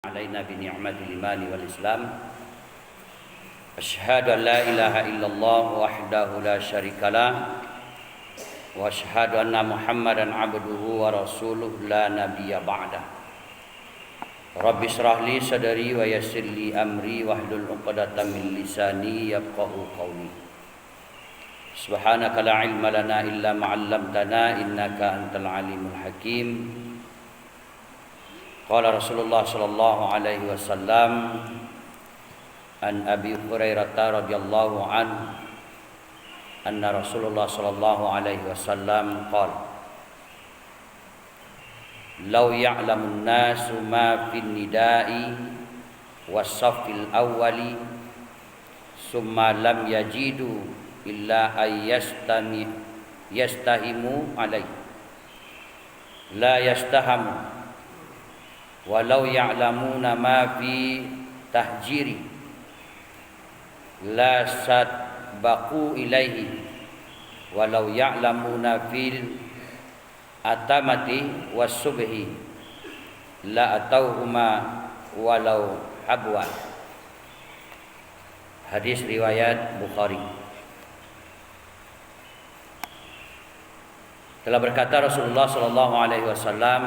علينا بنعمة الإيمان والإسلام أشهد أن لا إله إلا الله وحده لا شريك له وأشهد أن محمدا عبده ورسوله لا نبي بعده رب اشرح لي صدري ويسر لي أمري واحلل عقدة من لساني يفقهوا قولي سبحانك لا علم لنا إلا ما علمتنا إنك أنت العليم الحكيم قال رسول الله صلى الله عليه وسلم عن أبي هريرة رضي الله عنه أن رسول الله صلى الله عليه وسلم قال لو يعلم الناس ما في النداء والصف الأول ثم لم يجدوا إلا أن يستهموا عليه لا يستهموا walau ya'lamuna ma fi tahjiri la sadbaqu ilaihi walau ya'lamuna fil atamati was-subhi la atauhuma walau habwa. Hadis riwayat Bukhari. Telah berkata Rasulullah sallallahu alaihi wasallam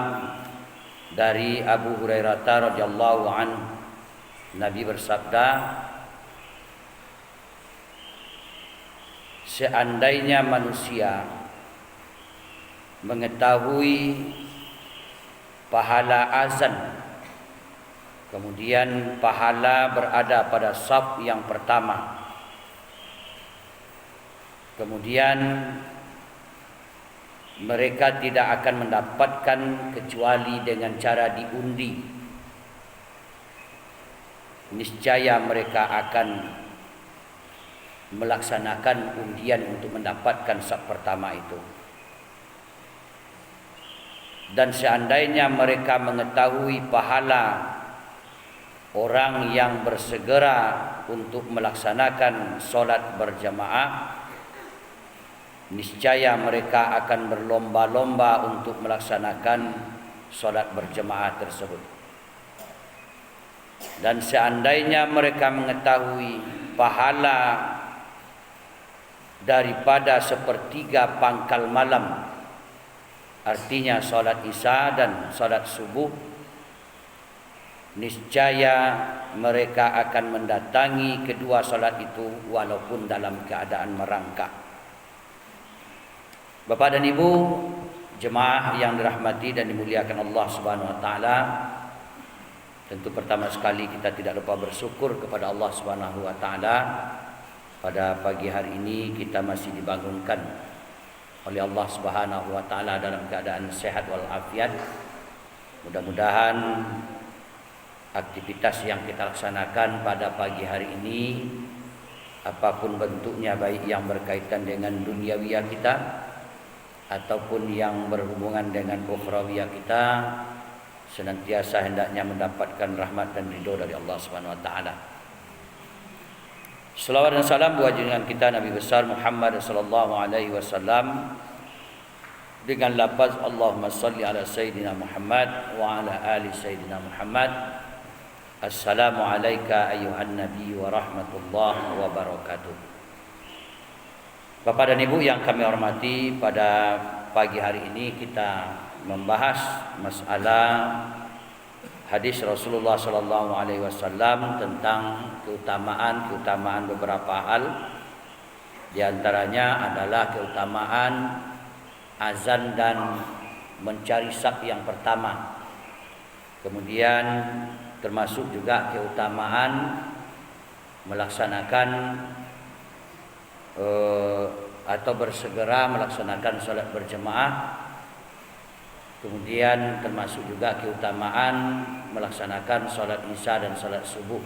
dari Abu Hurairah radhiyallahu anhu, Nabi bersabda, seandainya manusia mengetahui pahala azan, kemudian pahala berada pada saf yang pertama, kemudian mereka tidak akan mendapatkan kecuali dengan cara diundi, niscaya mereka akan melaksanakan undian untuk mendapatkan saf pertama itu. Dan seandainya mereka mengetahui pahala orang yang bersegera untuk melaksanakan solat berjamaah, niscaya mereka akan berlomba-lomba untuk melaksanakan solat berjemaah tersebut. Dan seandainya mereka mengetahui pahala daripada sepertiga pangkal malam, artinya solat isya dan solat subuh, niscaya mereka akan mendatangi kedua solat itu walaupun dalam keadaan merangkak. Bapak dan Ibu jemaah yang dirahmati dan dimuliakan Allah Subhanahu wa taala, tentu pertama sekali kita tidak lupa bersyukur kepada Allah Subhanahu wa taala. Pada pagi hari ini kita masih dibangunkan oleh Allah Subhanahu wa taala dalam keadaan sehat walafiat. Mudah-mudahan aktivitas yang kita laksanakan pada pagi hari ini, apapun bentuknya, baik yang berkaitan dengan duniawiyah kita ataupun yang berhubungan dengan ukhrawiyah kita, senantiasa hendaknya mendapatkan rahmat dan ridho dari Allah Subhanahu wa taala. Selawat dan salam buat junjungan kita Nabi besar Muhammad sallallahu alaihi wasallam dengan lafaz Allahumma salli ala sayyidina Muhammad wa ala ali sayyidina Muhammad. Assalamu alayka ayyuhan nabi wa rahmatullahi wa barakatuh. Bapak dan Ibu yang kami hormati, pada pagi hari ini kita membahas masalah hadis Rasulullah sallallahu alaihi wasallam tentang keutamaan beberapa hal. Di antaranya adalah keutamaan azan dan mencari saf yang pertama. Kemudian termasuk juga keutamaan melaksanakan atau bersegera melaksanakan salat berjemaah. Kemudian termasuk juga keutamaan melaksanakan salat isya dan salat subuh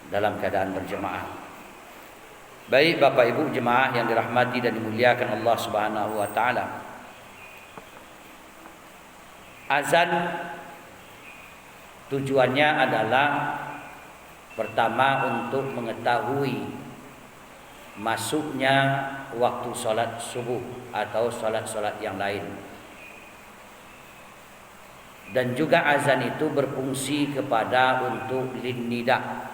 dalam keadaan berjemaah. Baik Bapak Ibu jemaah yang dirahmati dan dimuliakan Allah Subhanahu wa taala, azan tujuannya adalah pertama untuk mengetahui masuknya waktu salat subuh atau salat-salat yang lain. Dan juga azan itu berfungsi kepada untuk linnida,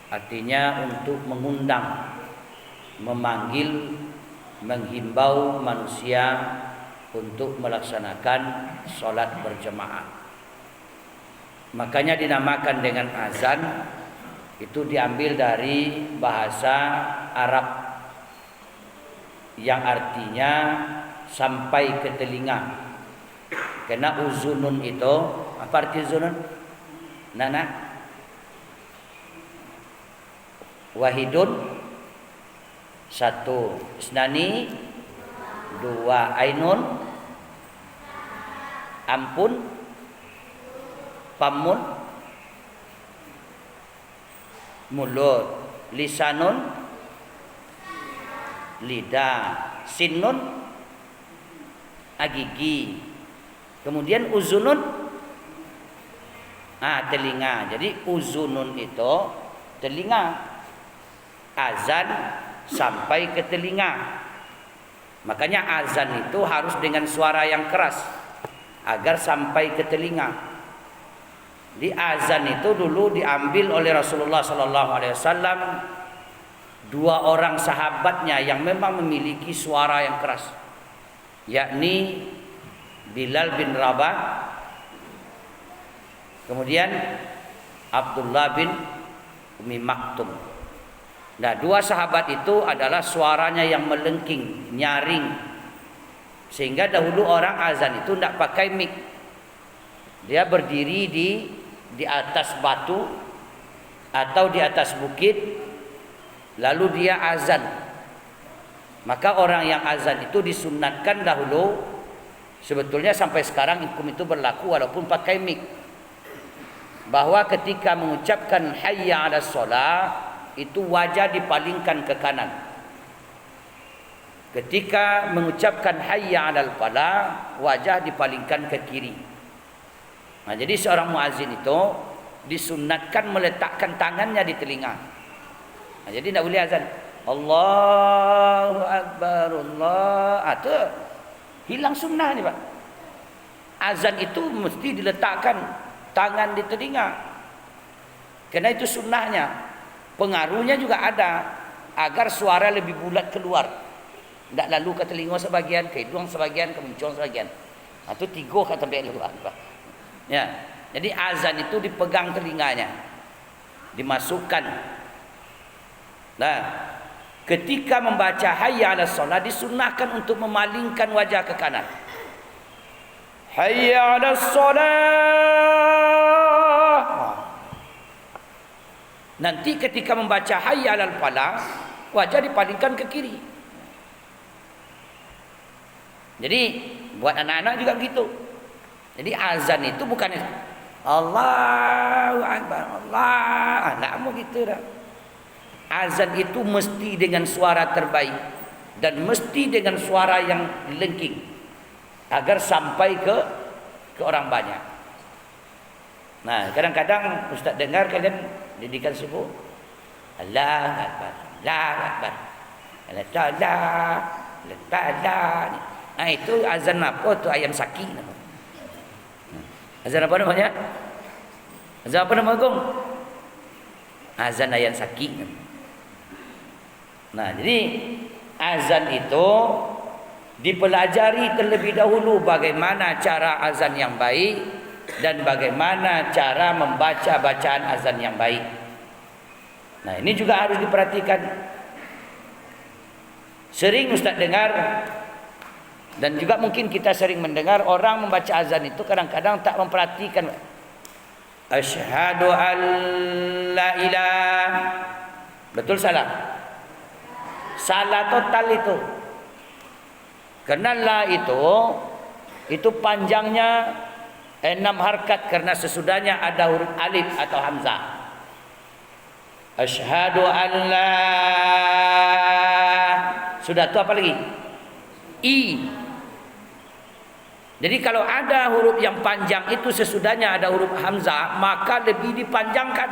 artinya untuk mengundang, memanggil, menghimbau manusia untuk melaksanakan solat berjemaah. Makanya dinamakan dengan azan. Itu diambil dari bahasa Arab yang artinya sampai ke telinga. Karena uzunun itu, apa arti uzunun? Nana? Wahidun, satu. Isnani, dua. Ainun, ampun. Pamun, mulut. Lisanun, lidah. Sinun, gigi. Kemudian uzunun, telinga. Jadi uzunun itu telinga. Azan sampai ke telinga. Makanya azan itu harus dengan suara yang keras agar sampai ke telinga. Di azan itu dulu diambil oleh Rasulullah SAW, dua orang sahabatnya yang memang memiliki suara yang keras, yakni Bilal bin Rabah, kemudian Abdullah bin Umi Maktum. Nah, dua sahabat itu adalah suaranya yang melengking, nyaring. Sehingga dahulu orang azan itu tidak pakai mic. Dia berdiri di atas batu atau di atas bukit, lalu dia azan. Maka orang yang azan itu disunatkan dahulu. Sebetulnya sampai sekarang hukum itu berlaku walaupun pakai mic, bahwa ketika mengucapkan hayya 'alas shalah itu wajah dipalingkan ke kanan. Ketika mengucapkan hayya 'alal falah, wajah dipalingkan ke kiri. Nah, jadi seorang muazin itu disunatkan meletakkan tangannya di telinga. Nah, jadi tidak boleh azan Allahu Akbar, Allah, itu hilang sunnah ni Pak. Azan itu mesti diletakkan tangan di telinga, karena itu sunnahnya. Pengaruhnya juga ada agar suara lebih bulat keluar, tidak lalu ke telinga sebagian, ke hidung sebagian, ke muncul sebagian. Itu tiga kata keluar Pak. Ya, jadi azan itu dipegang telinganya, dimasukkan. Nah, ketika membaca hayya 'alas shalah disunnahkan untuk memalingkan wajah ke kanan. Hayya 'alas shalah. Nanti ketika membaca hayya 'alal falah, wajah dipalingkan ke kiri. Jadi buat anak-anak juga begitu. Jadi azan itu bukan Allahu Akbar, Allah, tak mau gitu dah. Azan itu mesti dengan suara terbaik dan mesti dengan suara yang lengking agar sampai ke orang banyak. Nah, kadang-kadang Ustaz dengar kalian didikan subuh Allahu Akbar, Allahu Akbar, Allah Ta'ala, Allah Ta'ala. Nah, itu azan apa tu? Ayam saki. Azan apa namanya? Azan apa nama gong? Azan ayam saki. Nah, jadi azan itu dipelajari terlebih dahulu bagaimana cara azan yang baik dan bagaimana cara membaca bacaan azan yang baik. Nah, ini juga harus diperhatikan. Sering Ustaz dengar dan juga mungkin kita sering mendengar orang membaca azan itu kadang-kadang tak memperhatikan. Asyhadu an la ilaha. Betul salah? Salah total itu. Karena la itu panjangnya 6 harkat karena sesudahnya ada huruf alif atau hamzah. Asyhadu an la. Sudah tu apa lagi? I. Jadi kalau ada huruf yang panjang itu sesudahnya ada huruf hamzah, maka lebih dipanjangkan.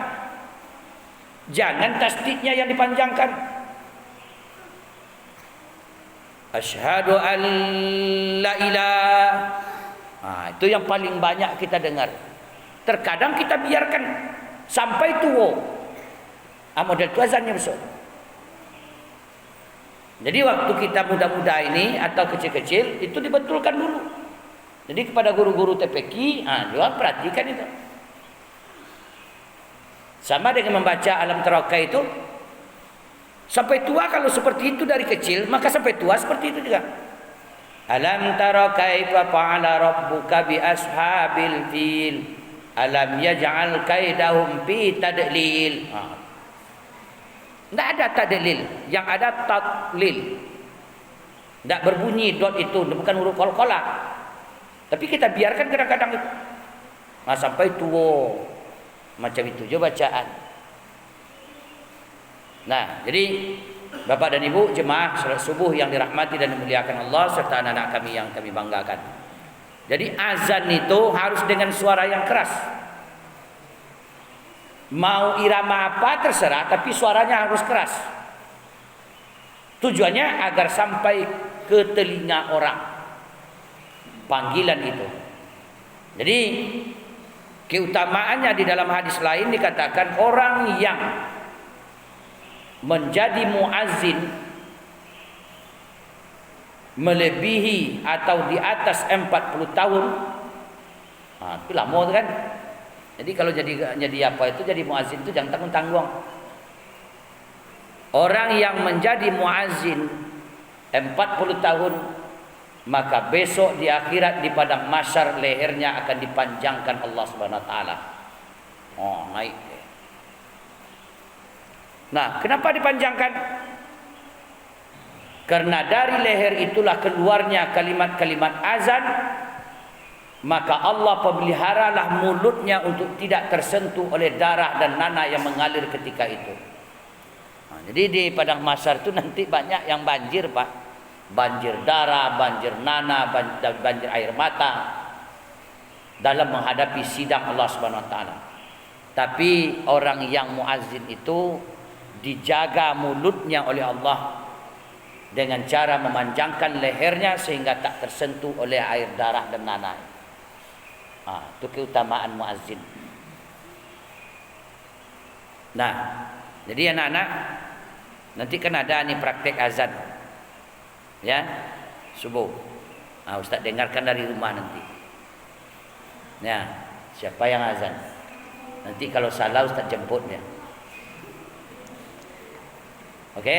Jangan tasdidnya yang dipanjangkan. Asyhadu an la ilaha. Itu yang paling banyak kita dengar. Terkadang kita biarkan sampai tua. Model tu azannya besar. Jadi waktu kita muda-muda ini atau kecil-kecil itu dibetulkan dulu. Jadi kepada guru-guru TPQ, juga perhatikan itu. Sama dengan membaca alam teraka itu. Sampai tua kalau seperti itu dari kecil, maka sampai tua seperti itu juga. Alam tara kaifa fa'ala rabbuka bi ashabil fil. Alam yaj'al kaidahum fi tadlil. Tidak ada tadlil, yang ada tatlil. Tidak berbunyi dot itu, bukan huruf qalqalah. Tapi kita biarkan kadang-kadang itu. Sampai tua. Macam itu juga bacaan. Nah, jadi Bapak dan Ibu jemaah salat subuh yang dirahmati dan dimuliakan Allah serta anak-anak kami yang kami banggakan. Jadi azan itu harus dengan suara yang keras. Mau irama apa terserah, tapi suaranya harus keras. Tujuannya agar sampai ke telinga orang panggilan itu. Jadi keutamaannya di dalam hadis lain dikatakan orang yang menjadi muazzin melebihi atau di atas 40 tahun, itu lama kan. Jadi kalau jadi apa itu, jadi muazzin itu jangan tanggung-tanggung. Orang yang menjadi muazzin 40 tahun, maka besok di akhirat di padang mahsyar lehernya akan dipanjangkan Allah Subhanahu wa taala. Naik. Nah, kenapa dipanjangkan? Karena dari leher itulah keluarnya kalimat-kalimat azan, maka Allah pemeliharalah mulutnya untuk tidak tersentuh oleh darah dan nanah yang mengalir ketika itu. Jadi di padang mahsyar itu nanti banyak yang banjir, Pak. Banjir darah, banjir nanah, banjir air mata dalam menghadapi sidang Allah Subhanahu wa taala. Tapi orang yang muazzin itu dijaga mulutnya oleh Allah dengan cara memanjangkan lehernya sehingga tak tersentuh oleh air darah dan nanah. Itu keutamaan muazzin. Nah, jadi anak-anak, nanti kan ada nih praktek azan, ya, subuh. Ustaz dengarkan dari rumah nanti. Ya, siapa yang azan? Nanti kalau salah Ustaz jemput ya. Oke?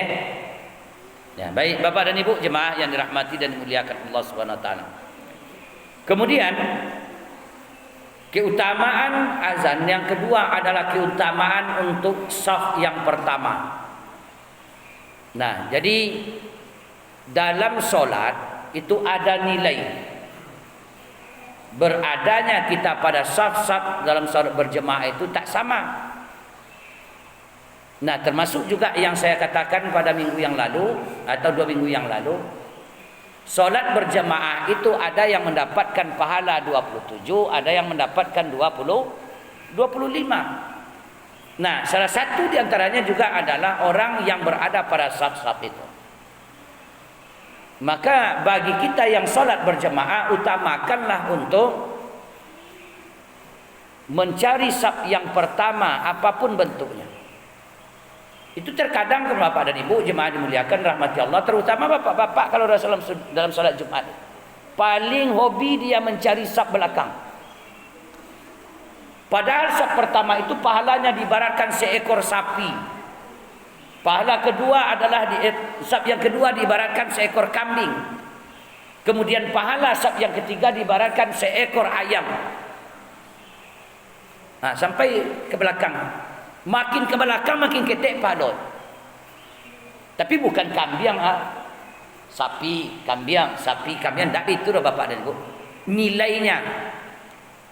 Ya, baik Bapak dan Ibu jemaah yang dirahmati dan dimuliakan Allah Subhanahu wa taala. Kemudian keutamaan azan yang kedua adalah keutamaan untuk shaf yang pertama. Nah, jadi dalam solat itu ada nilai beradanya kita pada shaf-shaf dalam solat berjemaah itu tak sama. Nah, termasuk juga yang saya katakan pada minggu yang lalu atau 2 minggu yang lalu, solat berjemaah itu ada yang mendapatkan pahala 27, ada yang mendapatkan 25. Nah, salah satu di antaranya juga adalah orang yang berada pada saf-saf itu. Maka bagi kita yang solat berjemaah, utamakanlah untuk mencari saf yang pertama apapun bentuknya. Itu terkadang Bapak dan Ibu jemaah dimuliakan rahmati Allah, terutama bapak-bapak kalau dalam salat Jumat, paling hobi dia mencari saf belakang. Padahal saf pertama itu pahalanya diibaratkan seekor sapi. Pahala kedua adalah saf yang kedua diibaratkan seekor kambing. Kemudian pahala saf yang ketiga diibaratkan seekor ayam. Sampai ke belakang. Makin ke belakang makin ketek pahala. Tapi bukan kambing, sapi, kambing, tak itu dah Bapak dan Ibu. Nilainya,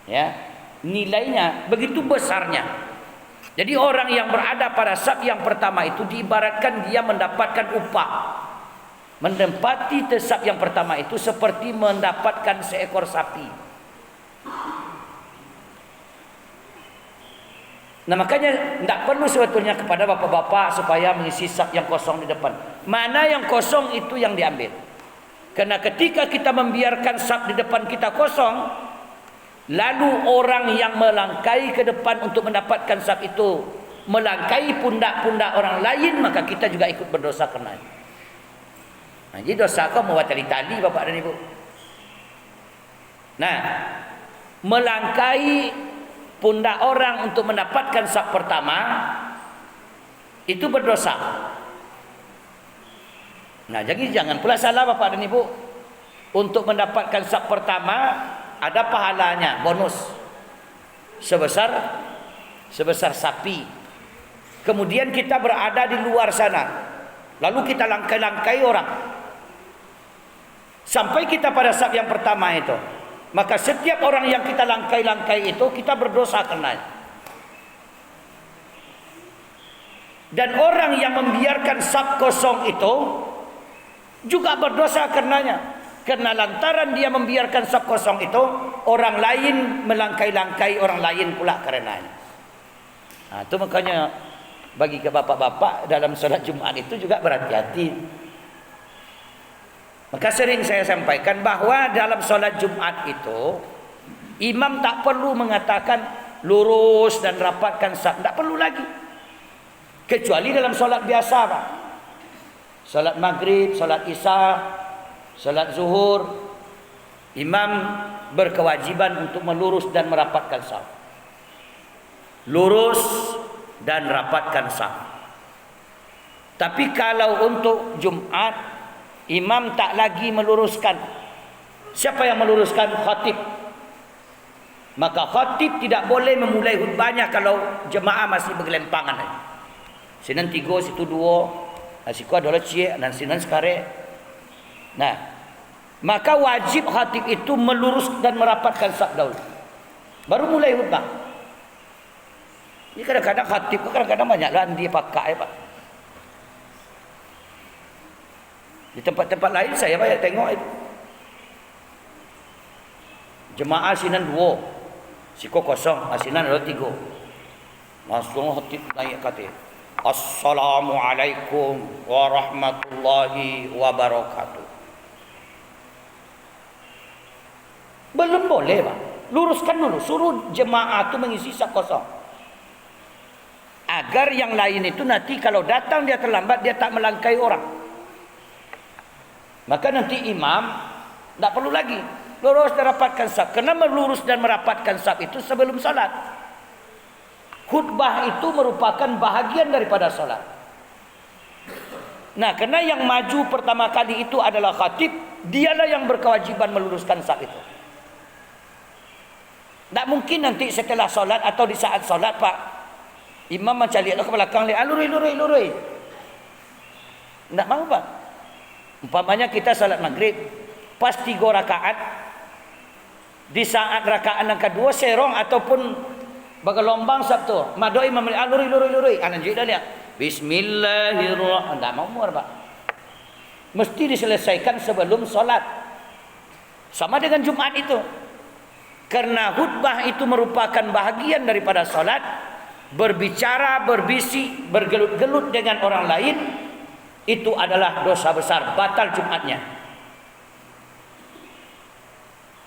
ya, nilainya begitu besarnya. Jadi orang yang berada pada saf yang pertama itu diibaratkan dia mendapatkan upah. Menempati saf yang pertama itu seperti mendapatkan seekor sapi. Nah, makanya tidak perlu sebetulnya kepada bapak-bapak supaya mengisi saf yang kosong di depan. Mana yang kosong itu yang diambil. Karena ketika kita membiarkan saf di depan kita kosong, lalu orang yang melangkai ke depan untuk mendapatkan saf itu melangkai pundak-pundak orang lain, maka kita juga ikut berdosa kerana. Nah, jadi dosa kau mewatali tali bapak dan ibu. Nah, melangkai pundak orang untuk mendapatkan saf pertama itu berdosa. Nah, jadi jangan pula salah bapak dan ibu. Untuk mendapatkan saf pertama ada pahalanya, bonus sebesar sapi. Kemudian kita berada di luar sana, lalu kita langkai-langkai orang sampai kita pada saf yang pertama itu. Maka setiap orang yang kita langkai-langkai itu kita berdosa karenanya. Dan orang yang membiarkan saf kosong itu juga berdosa karenanya. Karena lantaran dia membiarkan saf kosong itu, orang lain melangkai-langkai orang lain pula karenanya. Nah, itu makanya bagi ke bapak-bapak dalam solat Jumat itu juga berhati-hati. Maka sering saya sampaikan bahawa dalam solat Jumat itu imam tak perlu mengatakan lurus dan rapatkan saf, tak perlu lagi. Kecuali dalam solat biasa, Pak. Solat maghrib, solat isya, solat zuhur, imam berkewajiban untuk melurus dan merapatkan saf. Lurus dan rapatkan saf. Tapi kalau untuk Jumat, imam tak lagi meluruskan. Siapa yang meluruskan? Khatib. Maka khatib tidak boleh memulai khutbahnya kalau jemaah masih bergelempangan. Sinan 3, situ 2, siku adalah cik, dan sinan sekarang. Nah, maka wajib khatib itu melurus dan merapatkan saf dahulu, baru mulai khutbah. Ini kadang-kadang khatib, kadang-kadang banyaklah dia pakai, Pak. Di tempat-tempat lain saya banyak tengok itu. Jemaah sinan 2, siku kosong, sinan ada 3. Langsung khatib naik kata, Assalamualaikum warahmatullahi wabarakatuh. Belum boleh, Pak. Luruskan dulu, suruh jemaah itu mengisi saf kosong. Agar yang lain itu nanti kalau datang dia terlambat, dia tak melangkai orang. Maka nanti imam tak perlu lagi lurus dan rapatkan saf. Kerana melurus dan merapatkan saf itu sebelum salat. Khutbah itu merupakan bahagian daripada salat. Nah, kerana yang maju pertama kali itu adalah khatib, dialah yang berkewajiban meluruskan saf itu. Tak mungkin nanti setelah solat atau di saat solat, Pak, imam macam lihat ke belakang, lihat lurus. Tak mahu, Pak. Umpamanya kita salat maghrib, pas 3 rakaat, di saat rakaat yang kedua serong ataupun bergelombang sabtu, madoi imam lihat lurus. Anak juga lihat, Bismillahirrahmanirrahim. Tak mahu, Pak. Mesti diselesaikan sebelum solat. Sama dengan Jumat itu. Karena khutbah itu merupakan bahagian daripada solat, berbicara, berbisik, bergelut-gelut dengan orang lain, itu adalah dosa besar, batal Jumatnya.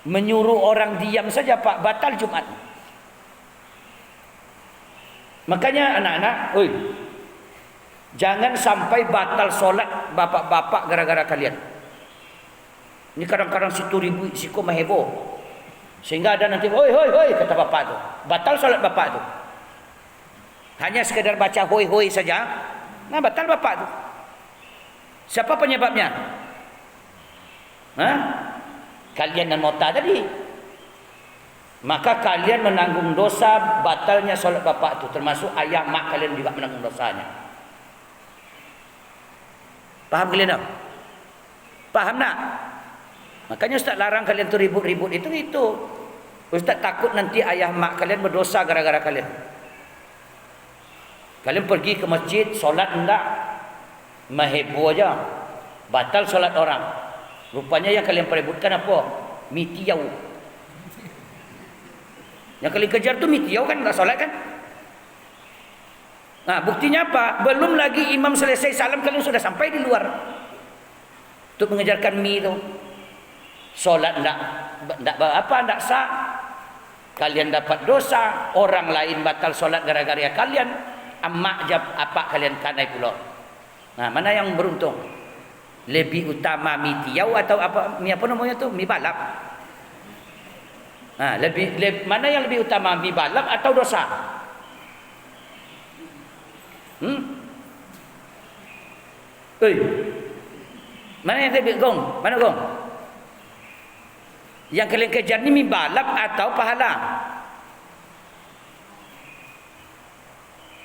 Menyuruh orang diam saja, Pak, batal Jumat. Makanya anak-anak, jangan sampai batal solat bapak-bapak gara-gara kalian. Ini kadang-kadang situ ribut, siku maheboh. Sehingga ada nanti, hoi, kata bapak tu. Batal solat bapak tu. Hanya sekedar baca hoi saja. Nah, batal bapak tu. Siapa penyebabnya? Kalian dan mota tadi. Maka kalian menanggung dosa batalnya solat bapak tu. Termasuk ayah mak kalian juga menanggung dosanya. Paham kalian tak? Paham tak? Makanya Ustaz larang kalian tu ribut-ribut itu. Ustaz takut nanti ayah mak kalian berdosa gara-gara kalian. Kalian pergi ke masjid, solat enggak, mahebo aja, batal solat orang. Rupanya yang kalian perebutkan apa? Mitiau. Yang kalian kejar tu mitiau kan, enggak solat kan? Nah, buktinya apa? Belum lagi imam selesai salam, kalian sudah sampai di luar untuk mengejarkan mi itu. Solat ndak sah. Kalian dapat dosa, orang lain batal solat gara-gara kalian. Amak jab apa kalian kanai pula. Nah, mana yang beruntung? Lebih utama mi tiaw atau apa namanya tu? Mi balap. Nah, mana yang lebih utama, mi balap atau dosa? Mana yang lebih gong? Mana gong? Yang kalian kejar ni mi balap atau pahala?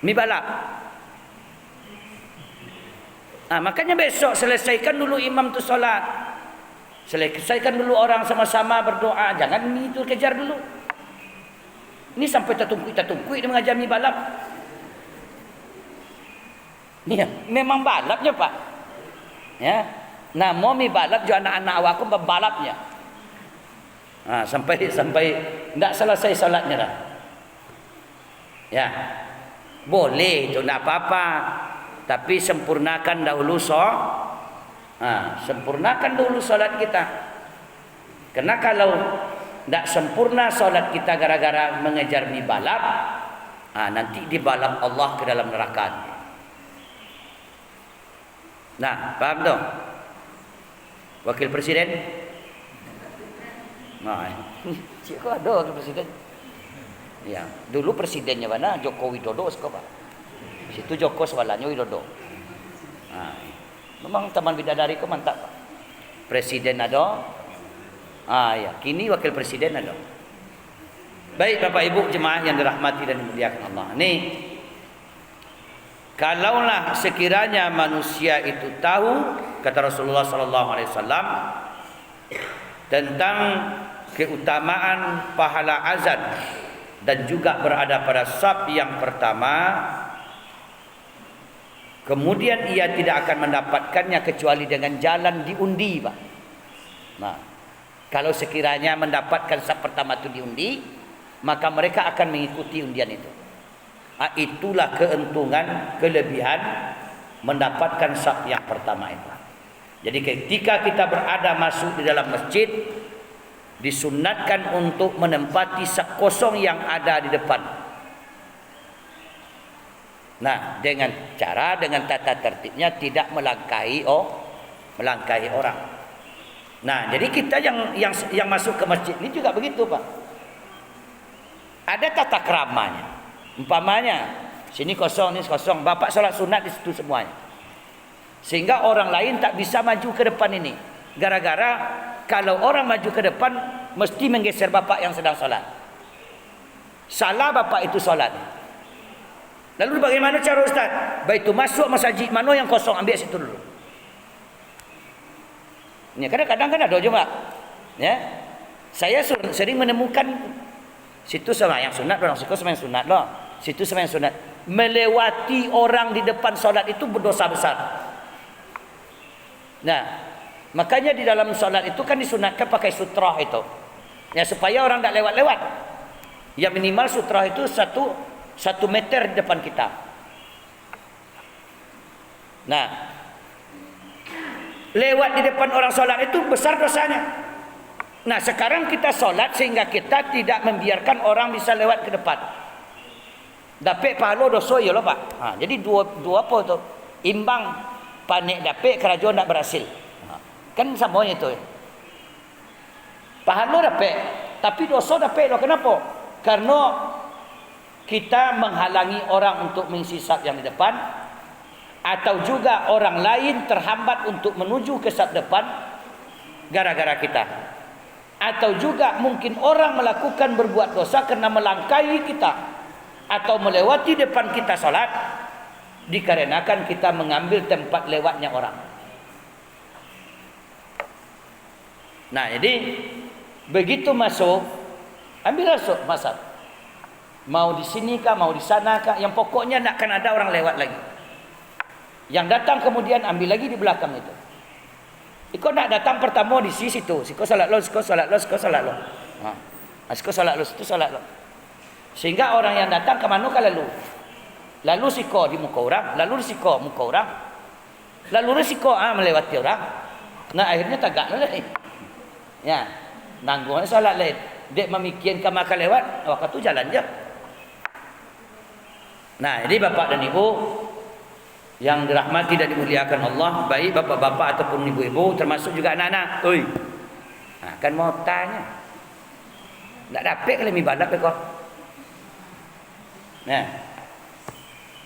Mi balap. Makanya besok selesaikan dulu imam tu solat. Selesaikan dulu orang sama-sama berdoa. Jangan mi itu kejar dulu. Ini sampai tertungkui dia mengajar mi balap. Ni memang balapnya Pak. Ya. Nama mi balap juga anak-anak awak pun balapnya. Sampai tidak selesai salatnya dah. Ya. Boleh itu tidak apa-apa. Tapi sempurnakan dahulu sempurnakan dulu salat kita. Karena kalau tidak sempurna salat kita gara-gara mengejar mi balap, nanti dibalap Allah ke dalam neraka. Nah, paham dong? Wakil Presiden? Kok ada wakil Presiden? Ya, dulu presidennya mana? Joko Widodo sekarang. Situ Joko swalanya Widodo. Memang Taman Bidadari itu mantap Pak. Presiden ada. Ya, kini wakil presiden ada. Baik Bapak Ibu jemaah yang dirahmati dan dimuliakan Allah. Nih, kalaulah sekiranya manusia itu tahu, kata Rasulullah sallallahu alaihi wasallam, tentang keutamaan pahala azan dan juga berada pada saf yang pertama, kemudian ia tidak akan mendapatkannya kecuali dengan jalan diundi, Pak. Nah, kalau sekiranya mendapatkan saf pertama itu diundi, maka mereka akan mengikuti undian itu. Itulah keuntungan, kelebihan mendapatkan saf yang pertama itu. Jadi ketika kita berada masuk di dalam masjid, disunatkan untuk menempati saf kosong yang ada di depan. Nah, dengan tata tertibnya tidak melangkahi orang. Nah, jadi kita yang masuk ke masjid ini juga begitu, Pak. Ada tata keramanya. Umpamanya, sini kosong, ini kosong. Bapak sholat sunat di situ semuanya. Sehingga orang lain tak bisa maju ke depan ini. Gara-gara kalau orang maju ke depan mesti menggeser bapak yang sedang sholat. Salah bapak itu sholat. Lalu bagaimana cara Ustaz? Baik itu masuk masjid mana yang kosong, ambil situ dulu. Ya, kadang-kadang kan ada juga. Ya. Saya sering menemukan situ sama yang sunat, orang situ sama yang sunat loh. Situ sama yang sunat. Melewati orang di depan sholat itu berdosa besar. Nah, makanya di dalam sholat itu kan disunatkan pakai sutrah itu. Ya, supaya orang tak lewat-lewat. Ya minimal sutrah itu 1 meter di depan kita. Nah, lewat di depan orang sholat itu besar dosanya. Nah, sekarang kita sholat sehingga kita tidak membiarkan orang bisa lewat ke depan. Dapet pahala dosa ya loh Pak. Jadi dua apa itu? Imbang, panik dapet, kerajaan tak berhasil. Kan semuanya itu. Pahala dapet, tapi dosa dapet loh. Kenapa? Karena kita menghalangi orang untuk mengisi saf yang di depan, atau juga orang lain terhambat untuk menuju ke saf depan gara-gara kita. Atau juga mungkin orang melakukan berbuat dosa karena melangkahi kita atau melewati depan kita salat dikarenakan kita mengambil tempat lewatnya orang. Nah, jadi begitu masuk, ambil masuk. Mau di sini kah, mau di sana kah, yang pokoknya tak akan ada orang lewat lagi. Yang datang kemudian ambil lagi di belakang itu. Iko nak datang pertama di situ, siko salat lo, siko salat lo, siko salat lo. Siko salat lo, situ salat lo. Sehingga orang yang datang ke mana kah lalu siko di muka orang, lalu siko muka orang, lalu risiko melewati orang. Nah, akhirnya tagak lagi. Ya, nanggung solat lain. Dek memikirkan makan lewat, waktu tu jalan je. Nah, jadi bapak dan ibu yang dirahmati dan dimuliakan Allah, baik bapak-bapak ataupun ibu-ibu, termasuk juga anak-anak. Oi. Nah, kan mau tanya. Tak dapat kalau mi balap kau. Nah.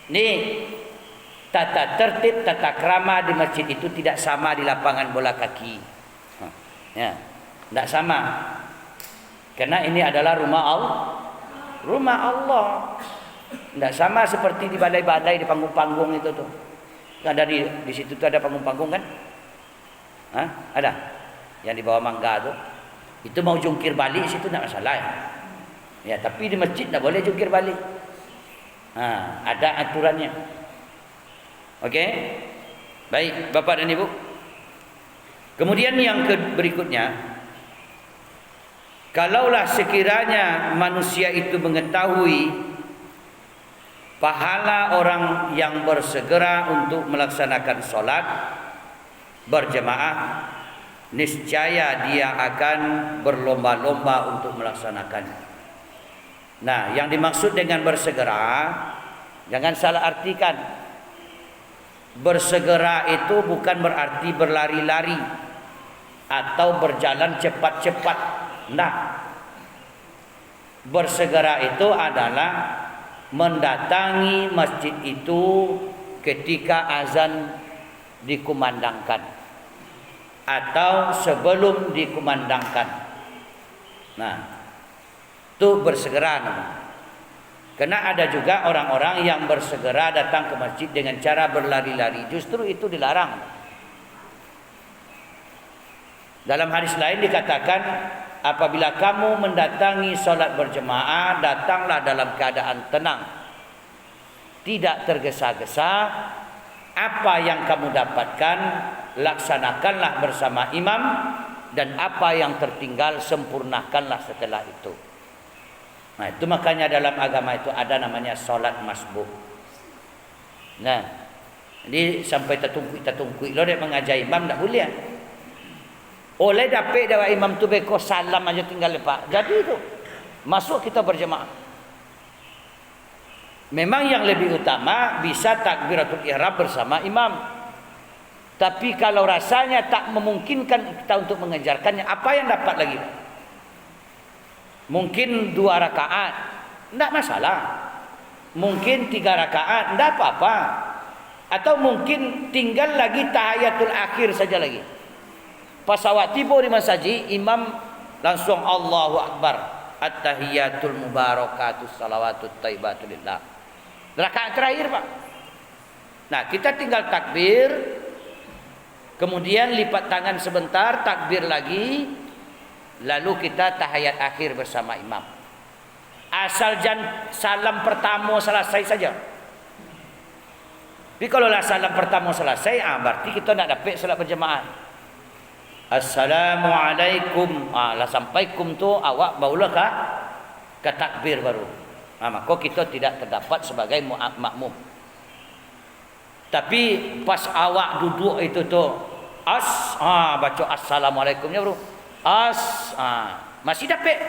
Ni tata tertib, tata krama di masjid itu tidak sama di lapangan bola kaki. Ya. Tak sama. Karena ini adalah rumah Allah. Rumah Allah. Tidak sama seperti di balai-balai, di panggung-panggung itu tuh. Ada di situ tuh ada panggung-panggung kan? Hah? Ada? Yang di bawah mangga tuh. Itu mau jungkir balik situ tidak masalah. Ya, tapi di masjid tidak boleh jungkir balik. Ada aturannya. Okey? Baik, Bapak dan Ibu. Kemudian yang berikutnya, kalaulah sekiranya manusia itu mengetahui pahala orang yang bersegera untuk melaksanakan solat berjemaah, niscaya dia akan berlomba-lomba untuk melaksanakannya. Nah, yang dimaksud dengan bersegera, jangan salah artikan. Bersegera itu bukan berarti berlari-lari atau berjalan cepat-cepat. Nah, bersegera itu adalah mendatangi masjid itu ketika azan dikumandangkan atau sebelum dikumandangkan. Nah, itu bersegera namanya. Karena ada juga orang-orang yang bersegera datang ke masjid dengan cara berlari-lari. Justru itu dilarang. Dalam hadis lain dikatakan, apabila kamu mendatangi solat berjemaah, datanglah dalam keadaan tenang, tidak tergesa-gesa. Apa yang kamu dapatkan, laksanakanlah bersama imam, dan apa yang tertinggal sempurnakanlah setelah itu. Nah, itu makanya dalam agama itu ada namanya solat masbuk. Nah, jadi sampai tertungkui lo dia mengajar imam tak boleh. Oleh dapat dawa imam tu beko salam aja tinggal lepak. Jadi itu masuk kita berjemaah. Memang yang lebih utama bisa takbiratul ihram bersama imam. Tapi kalau rasanya tak memungkinkan kita untuk mengejarkannya, apa yang dapat lagi? Mungkin 2 rakaat, tidak masalah. Mungkin 3 rakaat, tidak apa-apa. Atau mungkin tinggal lagi tahiyatul akhir saja lagi. Pas awak tiba di masjid, imam langsung Allahu Akbar. At-tahiyatul mubarakatus salawatut taibatu lillah. Rakaat terakhir, Pak. Nah, kita tinggal takbir, kemudian lipat tangan sebentar, takbir lagi, lalu kita tahiyat akhir bersama imam. Asal salam pertama selesai saja. Tapi kalau lah salam pertama selesai, berarti kita nak dapat solat berjemaah. Assalamualaikum. Lah sampai kum tu awak barulah ke takbir baru. Maka kita tidak terdapat sebagai makmum. Tapi pas awak duduk itu tu, baca assalamualaikumnya bro. Masih dapat.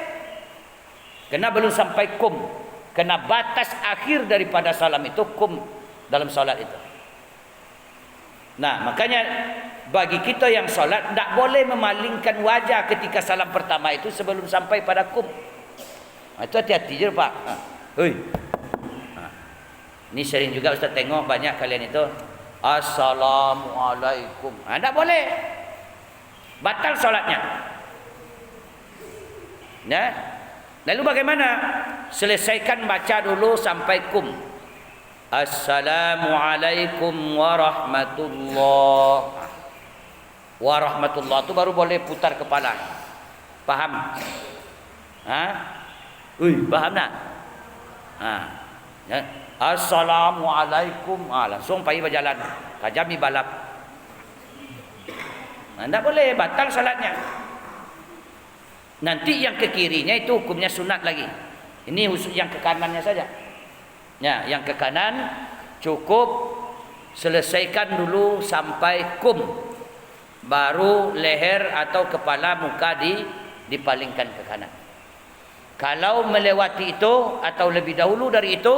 Kena belum sampai kum. Kena batas akhir daripada salam itu kum dalam solat itu. Nah, makanya bagi kita yang solat tak boleh memalingkan wajah ketika salam pertama itu sebelum sampai pada kum. Itu hati-hati je, Pak. Ini sering juga Ustaz tengok banyak kalian itu assalamualaikum. Tak boleh. Batal solatnya. Nah, lalu bagaimana? Selesaikan baca dulu sampai kum. Assalamualaikum warahmatullah. Warahmatullah itu baru boleh putar kepala. Faham? Faham tak? Ya. Assalamualaikum. Langsung pergi berjalan. Kajami balap. Tak boleh, batal salatnya. Nanti yang ke kirinya itu hukumnya sunat lagi. Ini khusus yang ke kanannya saja. Ya, yang ke kanan cukup selesaikan dulu sampai kum. baru leher atau kepala muka dipalingkan ke kanan. Kalau melewati itu atau lebih dahulu dari itu,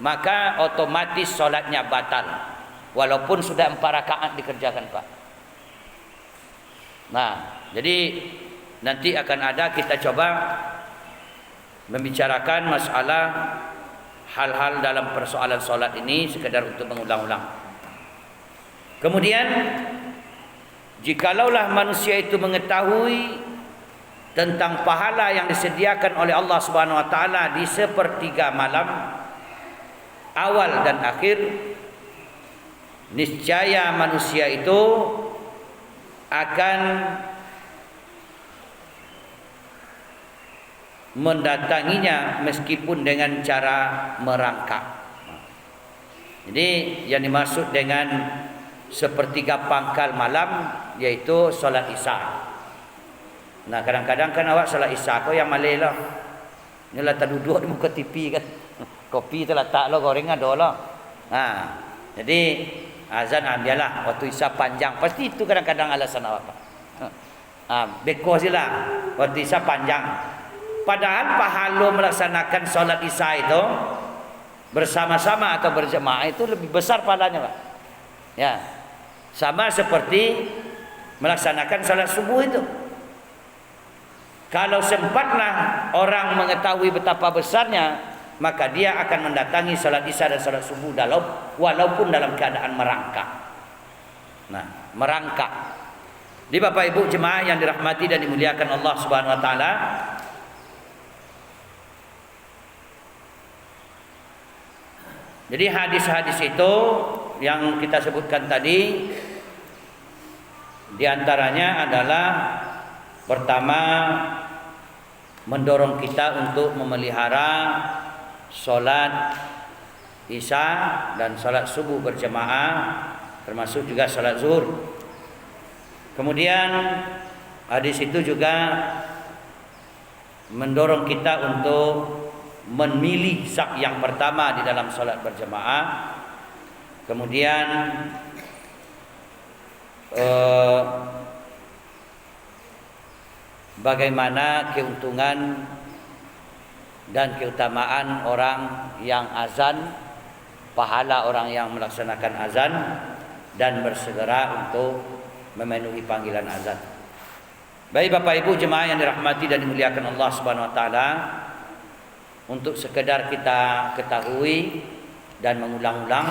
maka otomatis solatnya batal, walaupun sudah 4 rakaat dikerjakan, Pak. Nah, jadi nanti akan ada, kita coba membicarakan masalah hal-hal dalam persoalan solat ini sekedar untuk mengulang-ulang. Kemudian jikalaulah manusia itu mengetahui tentang pahala yang disediakan oleh Allah Subhanahu wa taala di sepertiga malam awal dan akhir, niscaya manusia itu akan mendatanginya meskipun dengan cara merangkak. Jadi yang dimaksud dengan sepertiga pangkal malam yaitu solat Isya. Nah, kadang-kadang kan awak solat Isya kau yang malai lah. Ni lah tak duduk di muka TV kan. Kopi tu letak lah, goreng ada lah. Jadi azan biarlah waktu Isya panjang. Pasti itu kadang-kadang alasan awak, Pak. Beko sila waktu Isya panjang. Padahal pahala melaksanakan solat Isya itu bersama-sama atau berjemaah itu lebih besar pahalanya, Pak. Ya. Sama seperti melaksanakan solat subuh itu. Kalau sempatlah orang mengetahui betapa besarnya, maka dia akan mendatangi solat Isya dan solat subuh walaupun dalam keadaan merangkak. Nah, merangkak. Di Bapak Ibu jemaah yang dirahmati dan dimuliakan Allah Subhanahu wa taala, jadi hadis-hadis itu yang kita sebutkan tadi, diantaranya adalah pertama, mendorong kita untuk memelihara solat Isya dan solat subuh berjemaah, termasuk juga solat zuhur. Kemudian hadis itu juga mendorong kita untuk memilih saf yang pertama di dalam solat berjemaah. Kemudian bagaimana keuntungan dan keutamaan orang yang azan, pahala orang yang melaksanakan azan dan bersegera untuk memenuhi panggilan azan. Baik Bapak Ibu jemaah yang dirahmati dan dimuliakan Allah Subhanahu wa taala, untuk sekedar kita ketahui dan mengulang-ulang,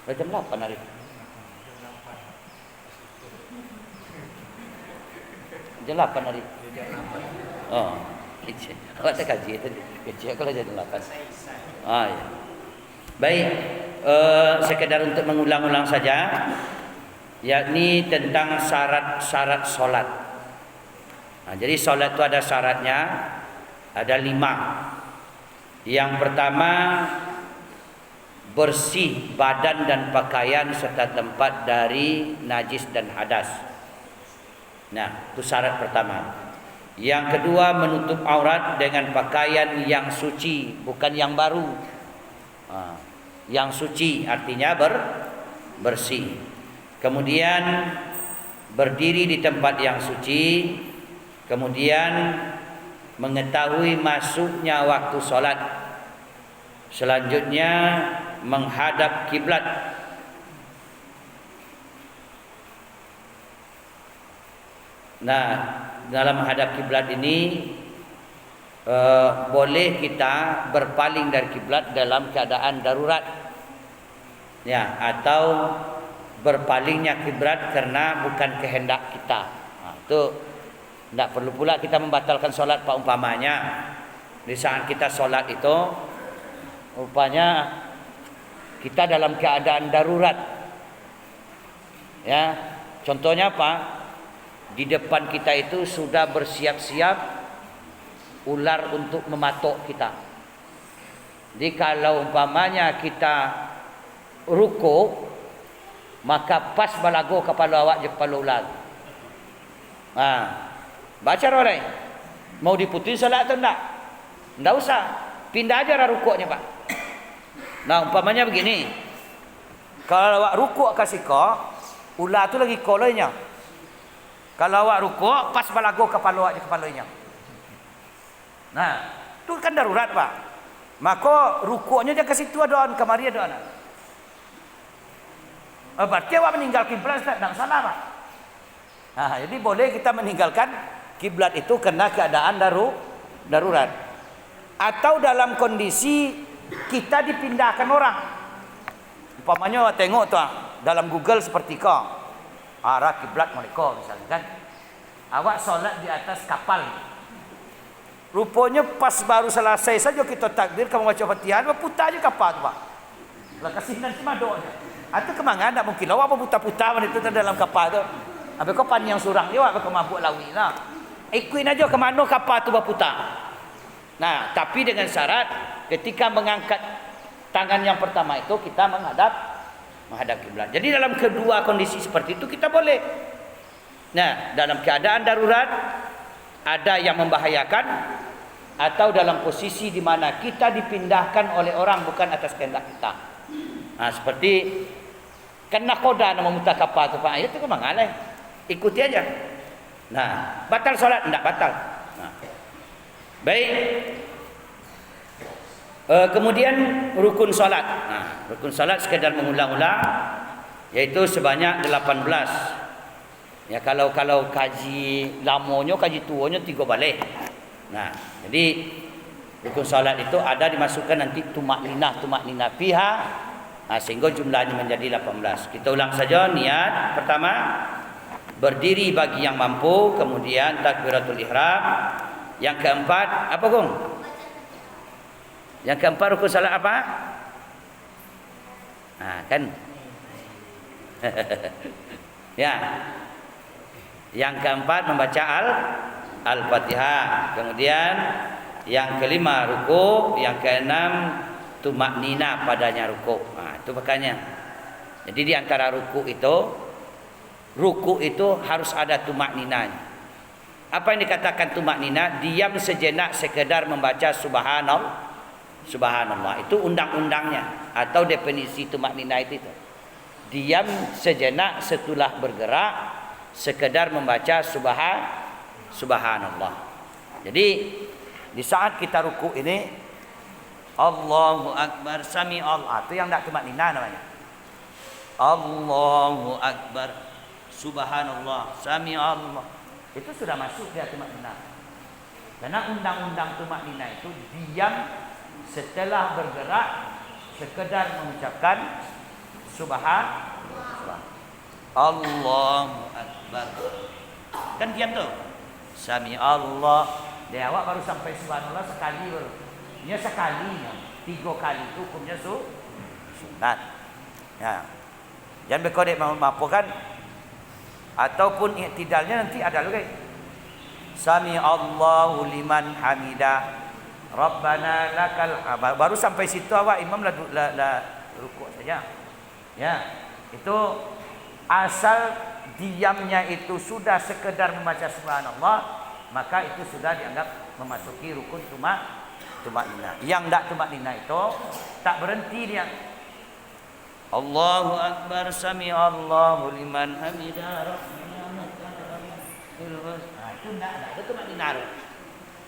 jam 8 hari. Jam 8 hari. Oh, kecil. Awak tak kaji tadi. Kecil kalau jam 8. Ya. Baik, sekedar untuk mengulang-ulang saja, yakni tentang syarat-syarat solat. Jadi solat itu ada syaratnya, ada 5. Yang pertama, bersih badan dan pakaian serta tempat dari najis dan hadas. Nah, itu syarat pertama. Yang kedua, menutup aurat dengan pakaian yang suci, bukan yang baru. Yang suci artinya bersih. Kemudian berdiri di tempat yang suci. Kemudian mengetahui masuknya waktu solat. Selanjutnya menghadap kiblat. Nah, dalam menghadap kiblat ini boleh kita berpaling dari kiblat dalam keadaan darurat, ya, atau berpalingnya kiblat karena bukan kehendak kita. Itu tidak perlu pula kita membatalkan solat. Pak, umpamanya di saat kita solat itu, rupanya kita dalam keadaan darurat, ya. Contohnya apa? Di depan kita itu sudah bersiap-siap ular untuk mematok kita. Jadi kalau umpamanya kita ruku, maka pas balago kepala awak je kepala ular. Baca orang mau diputus salat atau enggak? Enggak usah, pindah aja rukuknya, Pak. Nah, umpamanya begini. Kalau awak rukuk kasih kok, Ular tu lagi kolainya. Kalau awak rukuk, pas balago kepala awak je kepalanya. Nah, tu kan darurat, Pak. Maka rukuknya dia ke situ doan, kemari doan. Berarti awak meninggal kiblat tak salah, Pak. Nah, jadi boleh kita meninggalkan kiblat itu karena keadaan darurat. Atau dalam kondisi kita dipindahkan orang. Umpamanya tengok tu dalam Google seperti kau arah kiblat mereka misalnya kan. Awak solat di atas kapal. Rupanya pas baru selesai saja kita takbir kamu baca Fatihah, putar je kapal tu, Pak. Lah kasih nanti madok je. Atau kemana tak mungkin awak apa putar-putar itu dalam kapal tu. Habis kau pan yang surang dia awak kau mabuk lawi lah. Ikuin aja ke mana kapal tu berputar. Nah, tapi dengan syarat ketika mengangkat tangan yang pertama itu kita menghadap kiblat. Jadi dalam kedua kondisi seperti itu kita boleh. Nah, dalam keadaan darurat ada yang membahayakan atau dalam posisi di mana kita dipindahkan oleh orang bukan atas kehendak kita. Nah, seperti kena koda nama muta kapal tu, Pak. Itu kemana lah. Ikuti aja. Nah, batal solat? Tidak batal. Nah. Baik. Kemudian rukun solat. Nah, rukun solat sekadar mengulang-ulang, yaitu sebanyak 18. Ya, kalau kaji lamanya, kaji tuanya 3 balik. Nah, jadi rukun solat itu ada dimasukkan nanti tumak nina fiha. Nah, sehingga jumlahnya menjadi 18. Kita ulang saja niat. Pertama, berdiri bagi yang mampu, kemudian takbiratul ihram. Yang keempat, apa Gung? Yang keempat rukun salat apa? Nah, kan? Ya. Yang keempat membaca Al-Fatihah. Kemudian yang kelima ruku, yang keenam tumak nina padanya ruku. Nah, itu makanya. Jadi di antara ruku itu harus ada tumak ninanya. Apa yang dikatakan tumak nina? Diam sejenak sekedar membaca subhanallah. Itu undang-undangnya atau definisi tumak nina itu. Diam sejenak setelah bergerak sekedar membaca subhanallah. Jadi di saat kita ruku ini Allahu Akbar sami Allah, itu yang tak tumak nina namanya. Allahu Akbar subhanallah sami Allah. Itu sudah masuk dia tumak nina. Karena undang-undang tumak nina itu diam setelah bergerak sekedar mengucapkan subhanallah. Allahu Akbar. Kan diam tu. Sami Allah. Dia awak baru sampai subhanallah sekali baru. Nya sekali, 3 kali itu hukumnya sunat. Ya. Jangan berkodek mampu kan? Ataupun i'tidalnya nanti ada lagi. Sami Allahu liman hamidah. Rabbana lakal hamd. Baru sampai situ awak imam la rukuk saja. Ya. Itu asal diamnya itu sudah sekedar membaca subhanallah, maka itu sudah dianggap memasuki rukun tumak nina. Yang tak tumak nina itu tak berhenti dia. Allahu Akbar sami Allahu liman hamidah. Nah, itu tidak ada tumak nina.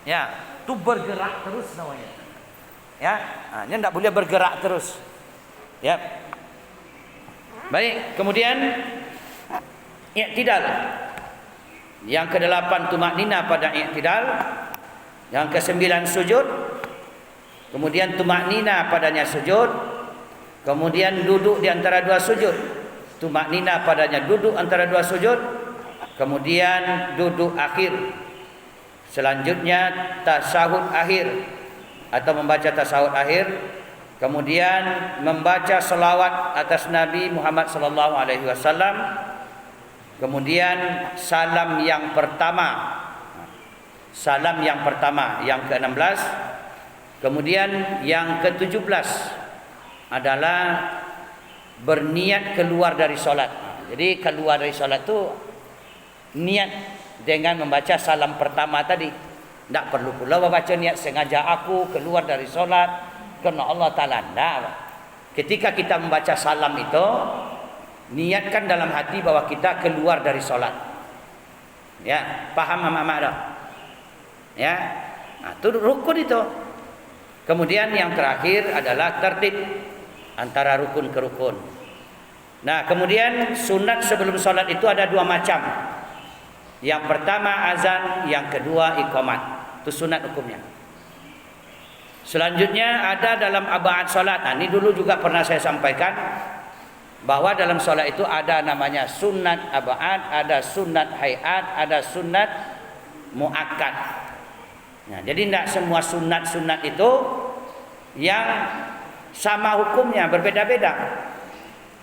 Ya, itu bergerak terus namanya. Ya, nah, ini tidak boleh bergerak terus. Ya. Baik, kemudian i'tidal. Yang ke-8 tumak nina pada i'tidal. Yang ke-9 sujud. Kemudian tumak nina padanya sujud. Kemudian duduk di antara 2 sujud. Tumak nina padanya duduk antara 2 sujud. Kemudian duduk akhir. Selanjutnya tasyahud akhir atau membaca tasyahud akhir. Kemudian membaca selawat atas Nabi Muhammad sallallahu alaihi wasallam. Kemudian salam yang pertama. Salam yang pertama yang ke-16. Kemudian yang ke-17 adalah berniat keluar dari solat. Jadi keluar dari solat tu niat dengan membaca salam pertama tadi. Tak perlu pula membaca niat sengaja aku keluar dari solat kerana Allah Ta'ala. Ketika kita membaca salam itu, niatkan dalam hati bahwa kita keluar dari solat. Ya, paham mak dah? Ya, nah, itu rukun itu. Kemudian yang terakhir adalah tertib antara rukun ke rukun. Nah, kemudian sunat sebelum solat itu ada dua macam. Yang pertama azan, yang kedua iqamat. Itu sunat hukumnya. Selanjutnya ada dalam ab'ad solat. Nah, ini dulu juga pernah saya sampaikan bahwa dalam solat itu ada namanya sunat ab'ad, ada sunat hayat, ada sunat muakkad. Nah, jadi tidak semua sunat-sunat itu yang sama hukumnya, berbeda-beda.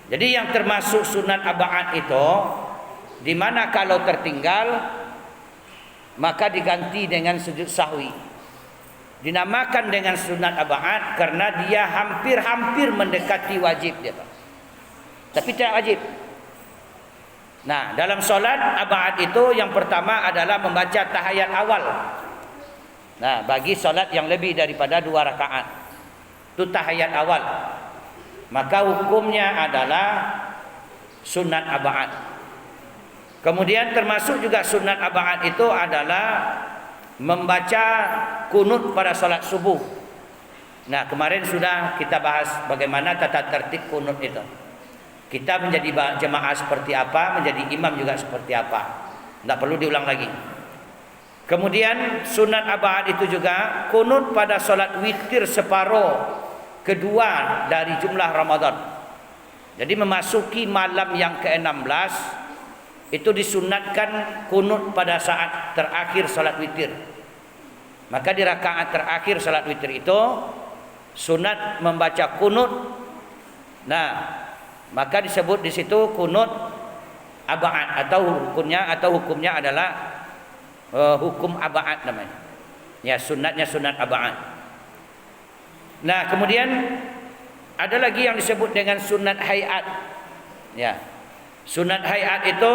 Jadi yang termasuk sunat ab'ad itu, di mana kalau tertinggal maka diganti dengan sujud sahwi. Dinamakan dengan sunat ab'ad karena dia hampir-hampir mendekati wajib dia. Tapi tidak wajib. Nah, dalam solat ab'ad itu yang pertama adalah membaca tahiyat awal. Nah, bagi solat yang lebih daripada 2 rakaat, itu tahiyat awal. Maka hukumnya adalah sunat ab'ad. Kemudian termasuk juga sunat ab'ad itu adalah membaca kunut pada solat subuh. Nah, kemarin sudah kita bahas bagaimana tata tertib kunut itu. Kita menjadi jemaah seperti apa, menjadi imam juga seperti apa. Tidak perlu diulang lagi. Kemudian sunat ab'ad itu juga kunut pada solat witir separuh kedua dari jumlah Ramadan. Jadi memasuki malam yang ke-16 itu disunatkan kunut pada saat terakhir salat witir. Maka di rakaat terakhir salat witir itu sunat membaca kunut. Nah, maka disebut di situ kunut ab'ad atau hukumnya adalah hukum ab'ad namanya. Ya, sunatnya sunat ab'ad. Nah, kemudian ada lagi yang disebut dengan sunat hayat. Ya. Sunat hayat itu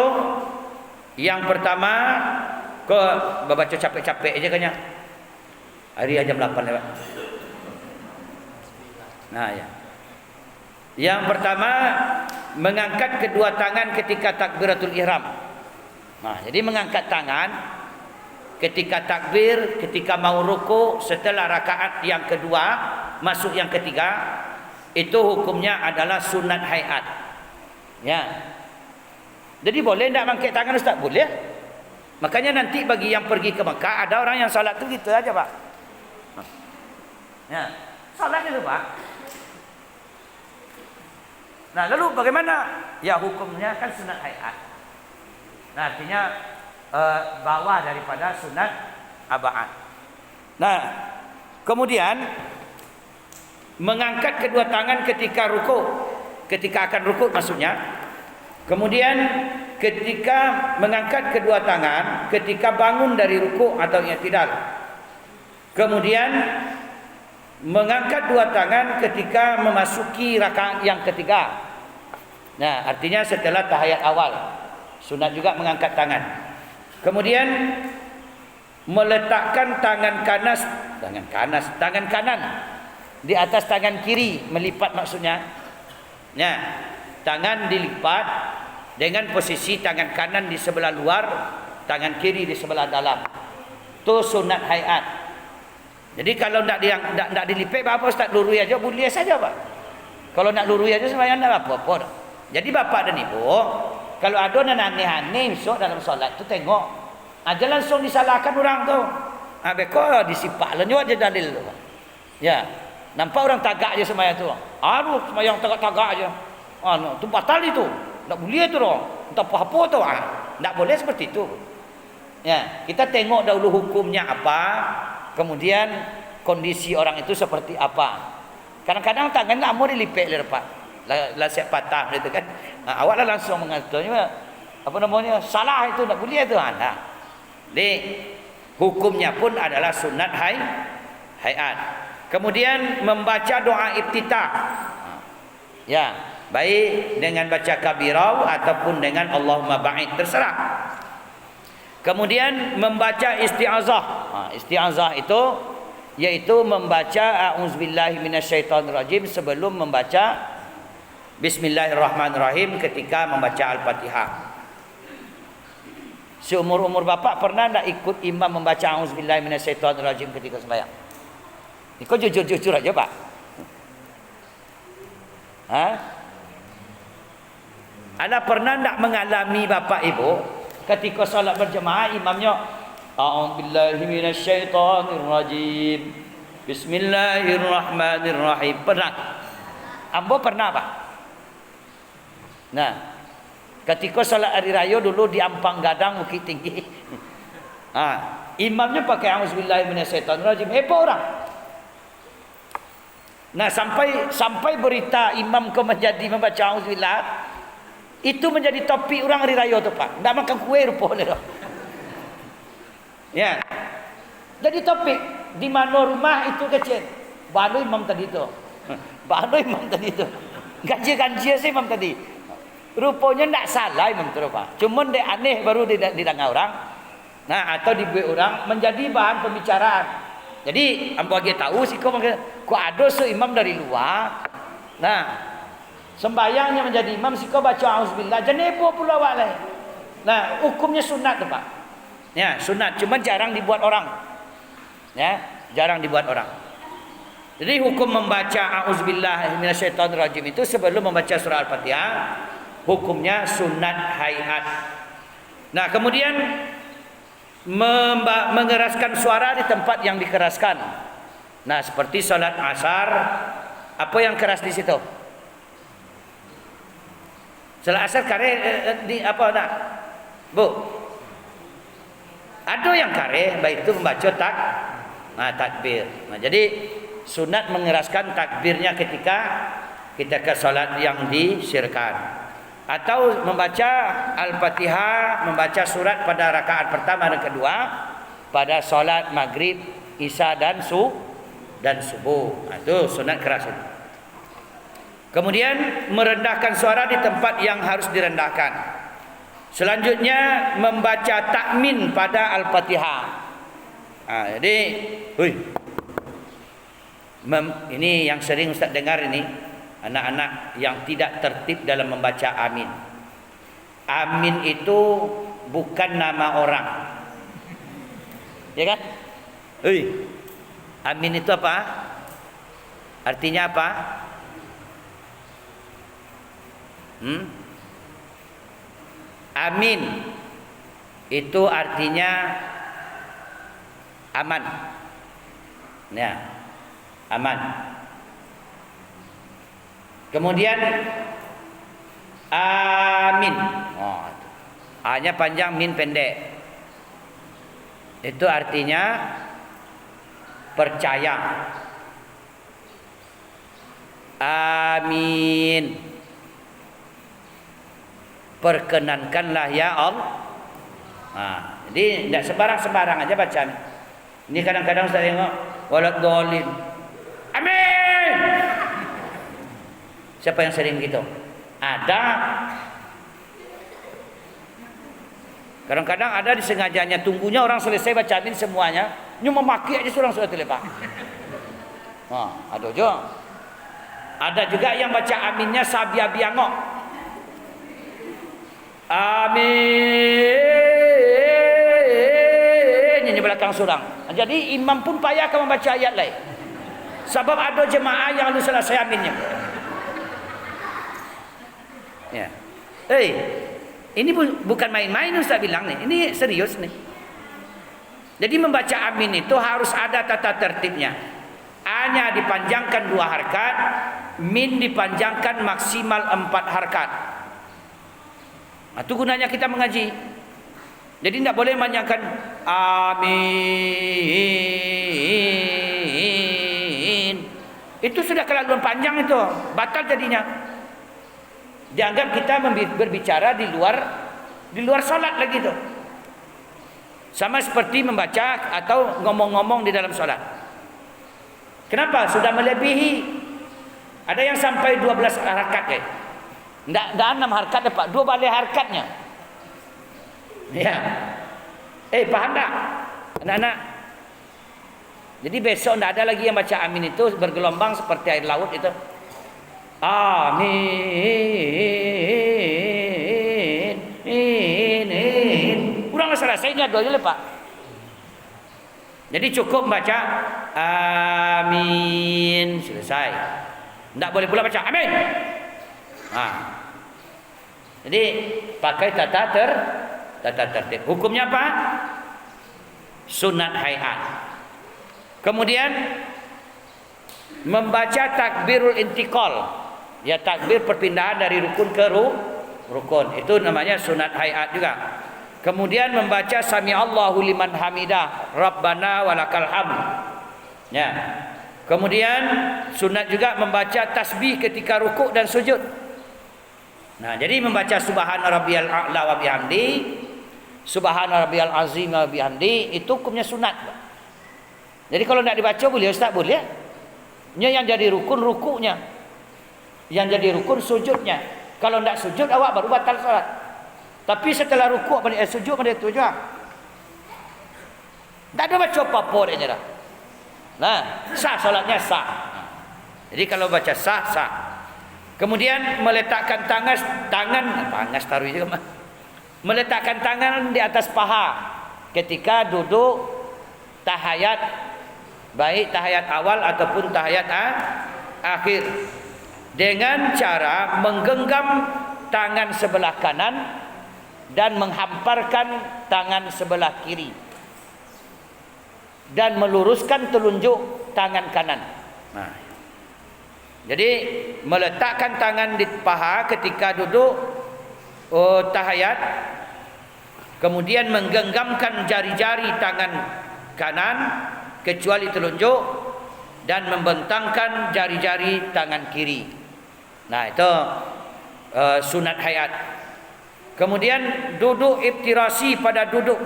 yang pertama ke baca capek-capek aja kan ya. Hari jam 8 lewat. Nah, ya. Yang pertama mengangkat kedua tangan ketika takbiratul ihram. Nah, jadi mengangkat tangan ketika takbir, ketika mau ruku, setelah rakaat yang kedua masuk yang ketiga, itu hukumnya adalah sunat hayat. Ya. Jadi boleh tidak mengangkat tangan Ustaz? Boleh. Makanya nanti bagi yang pergi ke Mekah ada orang yang salat tu gitu aja, Pak. Ya, salat itu, Pak. Nah, lalu bagaimana? Ya, hukumnya kan sunat hayat. Nah, artinya bawah daripada sunat ab'ad. Nah, kemudian mengangkat kedua tangan ketika ruku, ketika akan ruku maksudnya. Kemudian ketika mengangkat kedua tangan ketika bangun dari ruku atau i'tidal. Kemudian mengangkat dua tangan ketika memasuki rakaat yang ketiga. Nah, artinya setelah tahiyat awal. Sunat juga mengangkat tangan. Kemudian meletakkan tangan kanan di atas tangan kiri, melipat maksudnya. Nah, tangan dilipat dengan posisi tangan kanan di sebelah luar, tangan kiri di sebelah dalam. Itu sunat hayat. Jadi kalau tidak dilipat apa Ustaz, lurui aja boleh saja, Pak. Kalau nak lurui aja sembahyang tidak apa-apa. Jadi bapak dan ibu, kalau ada yang aneh-aneh besok dalam solat tu tengok, aja langsung disalahkan orang tu. Beko disipak lenyo aja dalil tu. Ya, nampak orang tagak aja sembahyang tu. Aduh, sembahyang tagak-tagak aja. Tu batal itu. Tak boleh tu orang. Tak apa-apa tu. Tak boleh seperti itu. Ya, kita tengok dahulu hukumnya apa, kemudian kondisi orang itu seperti apa. Kadang-kadang tangan nak mau dilipat lepas. Lah siap patah gitu kan. Awaklah langsung mengatakannya apa namanya? Salah itu tak boleh tu. Nah. Jadi hukumnya pun adalah sunat hayat. Kemudian membaca doa iftitah. Ya, baik dengan baca kabirau ataupun dengan Allahumma ba'id, terserah. Kemudian membaca isti'azah. Isti'azah itu yaitu membaca a'udzubillahi minasyaitonirrajim sebelum membaca Bismillahirrahmanirrahim ketika membaca Al-Fatihah. Seumur-umur bapak pernah tak ikut imam membaca A'udzubillahi minasyaitonirrajim ketika sembahyang? Kau jujur-jujur aja pak. Hah? Anda pernah tak mengalami bapak ibu ketika salat berjemaah imamnya A'udzubillahi minasyaitonirrajim Bismillahirrahmanirrahim? Pernah? Ambo pernah pak? Nah, ketika salat hari raya dulu di Ampang Gadang Bukit Tinggi, imamnya pakai A'udzubillahi minasyaitonirrajim, heboh orang. Nah, sampai berita imam kau menjadi membaca A'udzubillah, itu menjadi topik orang hari raya tu pak. Ndak makan kue rupanya. Ya, jadi topik di mana rumah itu kecil. Baru imam tadi tu, ganjil sih imam tadi. Rupanya tidak salah imam tu pak. Cuma dia aneh baru didengar orang. Nah, atau dibuat orang menjadi bahan pembicaraan. Jadi ambo lagi tahu sih kok ada imam dari luar. Nah, sembayangnya menjadi imam sih kau baca A'udzubillah jenepo pula walai. Nah, hukumnya sunat tu pak. Ya, sunat. Cuma jarang dibuat orang. Ya, jarang dibuat orang. Jadi hukum membaca A'udzubillah minasyaitonirrajim itu sebelum membaca surah Al-Fatihah, hukumnya sunat hayat. Nah, kemudian mengeraskan suara di tempat yang dikeraskan. Nah, seperti salat asar, apa yang keras di situ? Salat asar kare di apa nak? Bu. Ada yang kare baik itu membaca takbir. Nah, jadi sunat mengeraskan takbirnya ketika kita ke salat yang disyirkan. Atau membaca Al-Fatihah, membaca surat pada rakaat pertama dan kedua pada solat maghrib, isya dan subuh. Itu sunat keras itu. Kemudian merendahkan suara di tempat yang harus direndahkan. Selanjutnya membaca takmin pada Al-Fatihah. Jadi, ini yang sering Ustaz dengar ini. Anak-anak yang tidak tertib dalam membaca amin. Amin itu bukan nama orang. Ya kan? Amin itu apa? Artinya apa? Amin itu artinya aman. Ya, aman. Kemudian amin. A-nya panjang, min pendek. Itu artinya percaya. Amin. Perkenankanlah ya Allah. Jadi tidak sembarang-sembarang aja baca. Ini kadang-kadang saya tengok waladhdallin. Amin. Siapa yang sering gitu? Ada. Kadang-kadang ada disengajanya, tunggunya orang selesai baca amin semuanya, cuma maki aja orang sudah terlepas. Ada juga. Ada juga yang baca aminnya sabia-biangok. Amin. Ini belakang surang. Jadi imam pun payah kalau membaca ayat lain. Sebab ada jemaah yang harus selesai aminnya. Ya. Ini bukan main-main Ustaz bilang nih. Ini serius nih. Jadi membaca amin itu harus ada tata tertibnya. A-nya dipanjangkan 2 harkat, min dipanjangkan maksimal 4 harkat. Itu gunanya kita mengaji. Jadi tidak boleh memanjangkan amin. Itu sudah kelaluan panjang itu, batal jadinya. Dianggap kita berbicara di luar salat lagi tu. Sama seperti membaca atau ngomong-ngomong di dalam salat. Kenapa? Sudah melebihi. Ada yang sampai 12 harakat kan? Tidak 6 harakat Pak, 2 balik harakatnya. Ya. Paham tak? Anak-anak. Jadi besok tidak ada lagi yang baca amin itu bergelombang seperti air laut itu. Amin. Kurang selesai ingat doa Pak. Jadi cukup baca amin, selesai. Tidak boleh pula baca amin. Jadi pakai tata tertib. Hukumnya apa? Sunat hayat. Kemudian membaca takbirul intiqal. Ya, takbir perpindahan dari rukun ke rukun. Itu namanya sunat hayat juga. Kemudian membaca sami Allahu liman hamidah, Rabbana walakal hamd. Ya. Kemudian sunat juga membaca tasbih ketika rukuk dan sujud. Nah, jadi membaca subhana rabbiyal a'la wa bihamdi, subhana rabbiyal azim wa bihamdi, itu hukumnya sunat. Jadi kalau tidak dibaca boleh Ustaz? Boleh. Yang jadi rukun rukuknya. Yang jadi rukun sujudnya. Kalau tidak sujud awak baru batal salat. Tapi setelah rukuk sujud pada itu juga. Tak ada baca apa-apa dia dah. Nah, sah salatnya sah. Jadi kalau baca sah. Kemudian meletakkan tangan taruh juga. Meletakkan tangan di atas paha ketika duduk tahiyat, baik tahiyat awal ataupun tahiyat akhir, dengan cara menggenggam tangan sebelah kanan dan menghamparkan tangan sebelah kiri dan meluruskan telunjuk tangan kanan. Nah, jadi meletakkan tangan di paha ketika duduk tahiyat, kemudian menggenggamkan jari-jari tangan kanan kecuali telunjuk dan membentangkan jari-jari tangan kiri. Nah, itu sunat hayat. Kemudian duduk iftirasi pada duduk.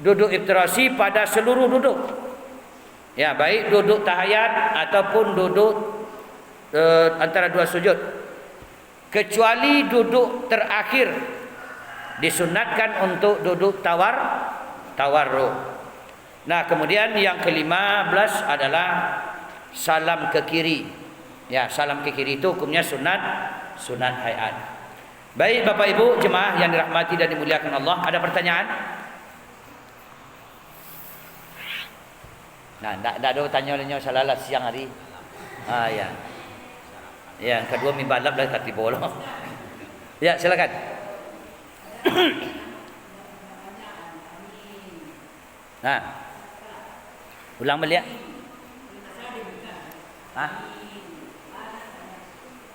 Duduk iftirasi pada seluruh duduk. Ya, baik duduk tahiyat ataupun duduk antara dua sujud. Kecuali duduk terakhir disunatkan untuk duduk tawarruk. Nah, kemudian yang ke-15 adalah salam ke kiri. Ya, salam ke kiri itu hukumnya sunat hayat. Baik Bapak Ibu jemaah yang dirahmati dan dimuliakan Allah, ada pertanyaan? Nah, tak ada pertanyaan salalah siang hari. Ya. Yang kedua mimbalap dah kati bola. Ya, silakan. Nah. Ulang balik.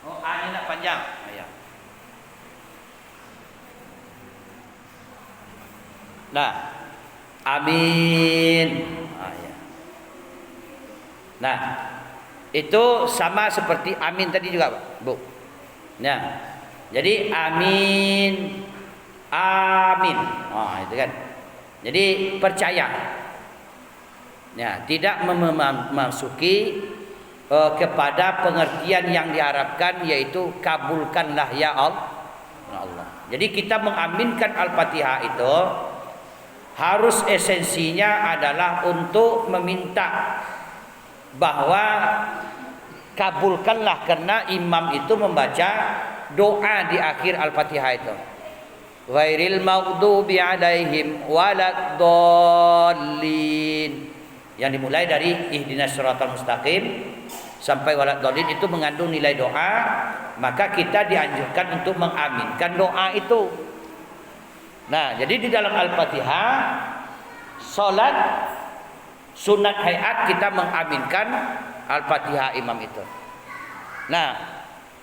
Oh, A-nya nak panjang. Ya. Nah. Amin. Ya. Nah, itu sama seperti amin tadi juga, Bu. Nah, jadi amin, amin. Itu kan. Jadi percaya. Ya, tidak memasuki kepada pengertian yang diharapkan, yaitu kabulkanlah ya Allah. Jadi kita mengaminkan Al-Fatihah itu harus esensinya adalah untuk meminta bahwa kabulkanlah, karena imam itu membaca doa di akhir Al-Fatihah itu. Ghairil maghdubi alaihim waladdallin. Yang dimulai dari ihdinas siratal mustaqim sampai waladdallin itu mengandung nilai doa, maka kita dianjurkan untuk mengaminkan doa itu. Nah, jadi di dalam Al-Fatihah salat sunat hayat kita mengaminkan Al-Fatihah imam itu. Nah,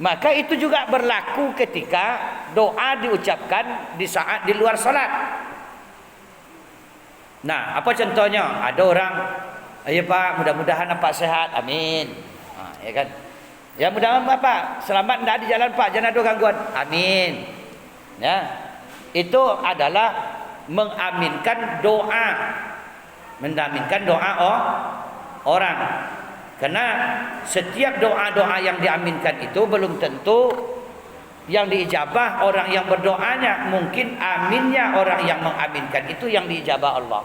maka itu juga berlaku ketika doa diucapkan di saat di luar salat. Nah, apa contohnya? Ada orang, "Ya Pak, mudah-mudahan Pak sehat." Amin. Ya kan? Ya, mudah-mudahan Bapak selamat tidak di jalan Pak, jangan ada gangguan. Amin. Ya. Itu adalah mengaminkan doa. Mendaminkan doa orang. Karena setiap doa-doa yang diaminkan itu belum tentu yang diijabah orang yang berdoanya. Mungkin aminnya orang yang mengaminkan itu yang diijabah Allah.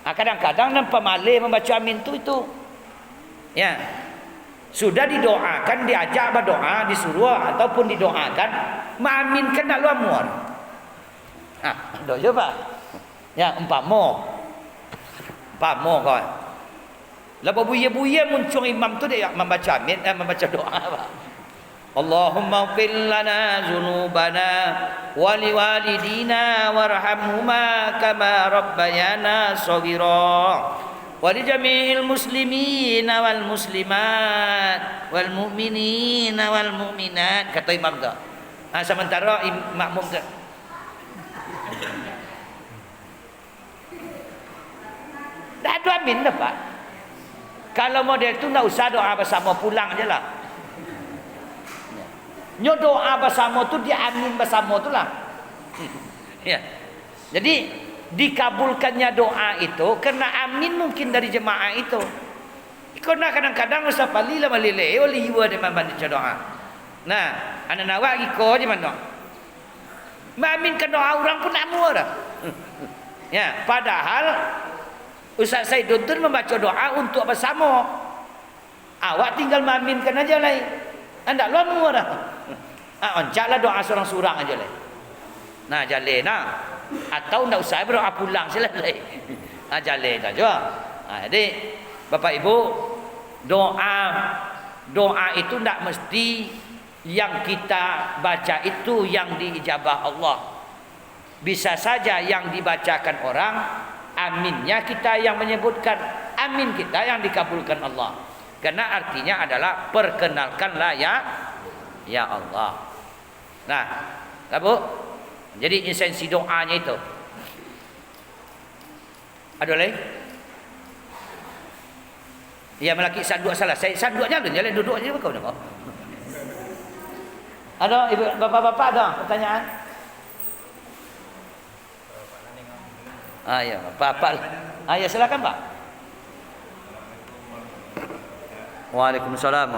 Kadang-kadang pemalas membaca amin itu ya Sudah didoakan, diajak berdoa, disuruh ataupun didoakan, mengaminkan nak lu amur. Doa je Pak. Ya, umpama kau. Lepas buya-buya muncul imam tu dia membaca amin, membaca doa Pak. Allahumma ighfir lana dzunubana wa liwalidina warhamhuma kama rabbayana shaghira. Walijami'il muslimina wal muslimat wal mu'minina wal mu'minat, kata imam tu. Sementara makmum tu dah ada amin dah Pak. Kalau model tu tak usah doa bersama, pulang je lah. Nyo doa bersama tu dia amin bersama tu lah. Ya. Jadi dikabulkannya doa itu kerana amin mungkin dari jemaah itu. Karena kadang-kadang usah pali lah malile oli iwa de membaca doa. Nah, ana nawa iko je mana. Mengaminkan doa orang pun nak muar dah. Ya, padahal Ustaz Saiduddin membaca doa untuk bersama. Awak tinggal mengaminkan aja lah. Anda lu muar dah. Oncaklah doa seorang-seorang aja lah. Nah, jale nah. Atau ndak usah berdoa pulang selesai. Jalan saja. Jadi Bapak Ibu, doa itu ndak mesti yang kita baca itu yang diijabah Allah. Bisa saja yang dibacakan orang, aminnya kita yang menyebutkan, amin kita yang dikabulkan Allah. Karena artinya adalah perkenalkanlah ya Allah. Nah, Bu, jadi esensi doanya itu. Ada lagi? Ya melaki sanduk salah. Saya sanduknya tu jalan duduk aja kau nak. Ada ibu bapak-bapak ada pertanyaan? Ya, bapak. Ya silakan Pak. Waalaikumsalam.